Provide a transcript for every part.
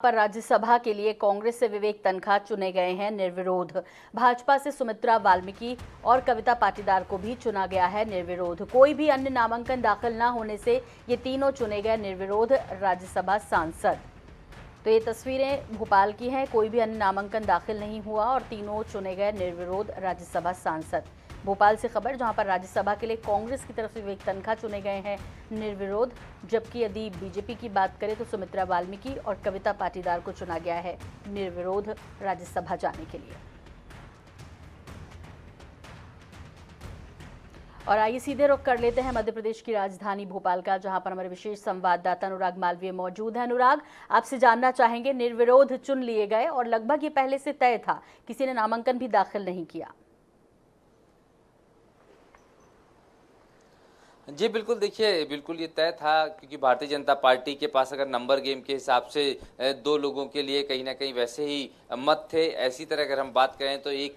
पर राज्यसभा के लिए कांग्रेस से विवेक तनखा चुने गए हैं निर्विरोध। भाजपा से सुमित्रा वाल्मीकि और कविता पाटीदार को भी चुना गया है निर्विरोध। कोई भी अन्य नामांकन दाखिल न होने से ये तीनों चुने गए निर्विरोध राज्यसभा सांसद। तो ये तस्वीरें भोपाल की हैं। कोई भी अन्य नामांकन दाखिल नहीं हुआ और तीनों चुने गए निर्विरोध राज्यसभा सांसद। भोपाल से खबर, जहां पर राज्यसभा के लिए कांग्रेस की तरफ से विवेक तनखा चुने गए हैं निर्विरोध, जबकि यदि बीजेपी की बात करें तो सुमित्रा वाल्मीकि और कविता पाटीदार को चुना गया है निर्विरोध राज्यसभा जाने के लिए। और आइए सीधे रुख कर लेते हैं मध्य प्रदेश की राजधानी भोपाल का, जहां पर हमारे विशेष संवाददाता अनुराग मालवीय मौजूद हैं। अनुराग, आपसे जानना चाहेंगे, निर्विरोध चुन लिए गए और लगभग ये पहले से तय था, किसी ने नामांकन भी दाखिल नहीं किया। जी बिल्कुल, देखिए बिल्कुल ये तय था, क्योंकि भारतीय जनता पार्टी के पास अगर नंबर गेम के हिसाब से दो लोगों के लिए कहीं ना कहीं वैसे ही मत थे। ऐसी तरह अगर हम बात करें तो एक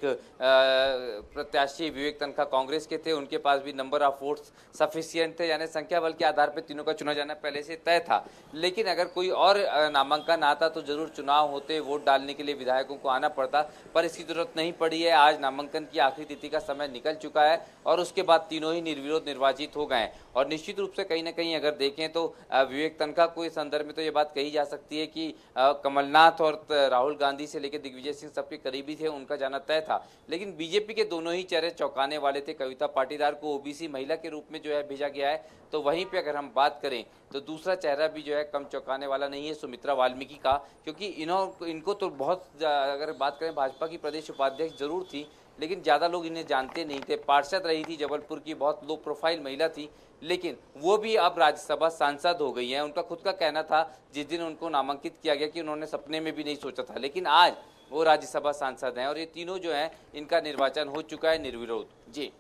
प्रत्याशी विवेक तनखा कांग्रेस के थे, उनके पास भी नंबर ऑफ वोट्स सफिशिएंट थे, यानी संख्या बल के आधार पर तीनों का चुना जाना पहले से तय था। लेकिन अगर कोई और नामांकन आता तो जरूर चुनाव होते, वोट डालने के लिए विधायकों को आना पड़ता, पर इसकी जरूरत नहीं पड़ी है। आज नामांकन की आखिरी तिथि का समय निकल चुका है और उसके बाद तीनों ही निर्विरोध निर्वाचित हो गए। और निश्चित रूप से कहीं ना कहीं अगर देखें तो विवेक तनखा को इस संदर्भ में तो ये बात कही जा सकती है कि कमलनाथ और राहुल गांधी से लेकर दिग्विजय सिंह सबके करीबी थे, उनका जाना तय था। लेकिन बीजेपी के दोनों ही चेहरे चौंकाने वाले थे। कविता पाटीदार को ओबीसी महिला के रूप में जो है भेजा गया है, तो वहीं पे अगर हम बात करें तो दूसरा चेहरा भी जो है कम चौंकाने वाला नहीं है, सुमित्रा वाल्मीकि का, क्योंकि इनको तो बहुत, अगर बात करें भाजपा की प्रदेश उपाध्यक्ष जरूर थी, लेकिन ज़्यादा लोग इन्हें जानते नहीं थे। पार्षद रही थी जबलपुर की, बहुत लो प्रोफाइल महिला थी, लेकिन वो भी अब राज्यसभा सांसद हो गई हैं। उनका खुद का कहना था जिस दिन उनको नामांकित किया गया कि उन्होंने सपने में भी नहीं सोचा था, लेकिन आज वो राज्यसभा सांसद हैं और ये तीनों जो हैं इनका निर्वाचन हो चुका है निर्विरोध। जी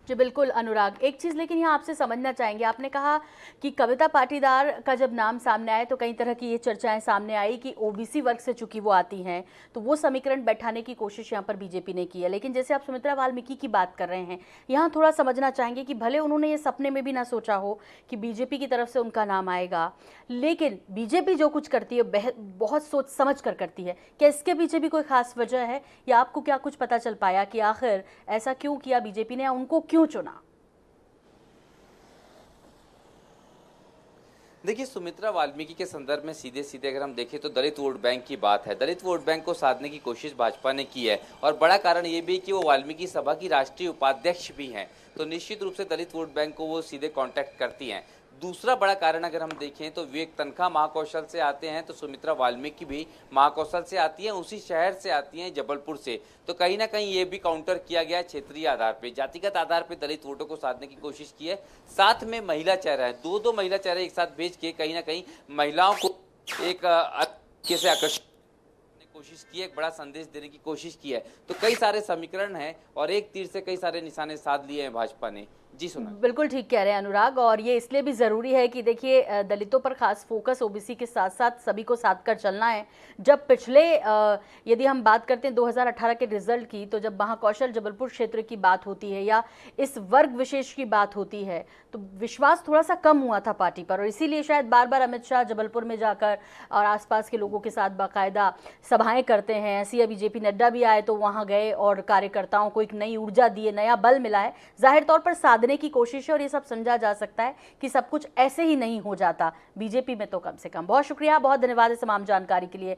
जी बिल्कुल अनुराग, एक चीज़ लेकिन यहाँ आपसे समझना चाहेंगे, आपने कहा कि कविता पाटीदार का जब नाम सामने आए तो कई तरह की ये चर्चाएं सामने आई कि ओबीसी वर्ग से चूंकि वो आती हैं तो वो समीकरण बैठाने की कोशिश यहाँ पर बीजेपी ने की है। लेकिन जैसे आप सुमित्रा वाल्मीकि की बात कर रहे हैं, यहाँ थोड़ा समझना चाहेंगे कि भले उन्होंने ये सपने में भी ना सोचा हो कि बीजेपी की तरफ से उनका नाम आएगा, लेकिन बीजेपी जो कुछ करती है बहुत सोच समझ कर करती है। क्या इसके पीछे भी कोई खास वजह है, या आपको क्या कुछ पता चल पाया कि आखिर ऐसा क्यों किया बीजेपी ने, उनको क्यों चुना? देखिए, सुमित्रा वाल्मीकि के संदर्भ में सीधे सीधे अगर हम देखें तो दलित वोट बैंक की बात है। दलित वोट बैंक को साधने की कोशिश भाजपा ने की है और बड़ा कारण ये भी कि वो वाल्मीकि सभा की राष्ट्रीय उपाध्यक्ष भी हैं, तो निश्चित रूप से दलित वोट बैंक को वो सीधे कांटेक्ट करती हैं। दूसरा बड़ा कारण अगर हम देखें तो विवेक तनखा महाकौशल से आते हैं, तो सुमित्रा वाल्मीकि भी महाकौशल से आती हैं, उसी शहर से आती हैं, जबलपुर से। तो कहीं ना कहीं ये भी काउंटर किया गया क्षेत्रीय आधार पे, जातिगत आधार पे दलित वोटों को साधने की कोशिश की है। साथ में महिला चेहरा है, दो महिला चेहरे एक साथ भेज के कहीं ना कहीं महिलाओं को एक कैसे आकर्षित कोशिश की है, एक बड़ा संदेश देने की कोशिश की है। तो कई सारे समीकरण हैं और एक तीर से कई सारे निशाने साध लिए हैं भाजपा ने। जी सुना, बिल्कुल ठीक कह रहे हैं अनुराग, और ये इसलिए भी ज़रूरी है कि देखिए दलितों पर खास फोकस ओबीसी के साथ साथ सभी को साथ कर चलना है। जब पिछले यदि हम बात करते हैं 2018 के रिजल्ट की, तो जब महाकौशल जबलपुर क्षेत्र की बात होती है या इस वर्ग विशेष की बात होती है तो विश्वास थोड़ा सा कम हुआ था पार्टी पर, और इसीलिए शायद बार बार अमित शाह जबलपुर में जाकर और आसपास के लोगों के साथ बाकायदा सभाएं करते हैं। ऐसी अभी जेपी नड्डा भी आए तो वहाँ गए और कार्यकर्ताओं को एक नई ऊर्जा दिए, नया बल मिला है, जाहिर तौर पर साधने की कोशिश है। और ये सब समझा जा सकता है कि सब कुछ ऐसे ही नहीं हो जाता बीजेपी में, तो कम से कम। बहुत शुक्रिया, बहुत धन्यवाद इस तमाम जानकारी के लिए।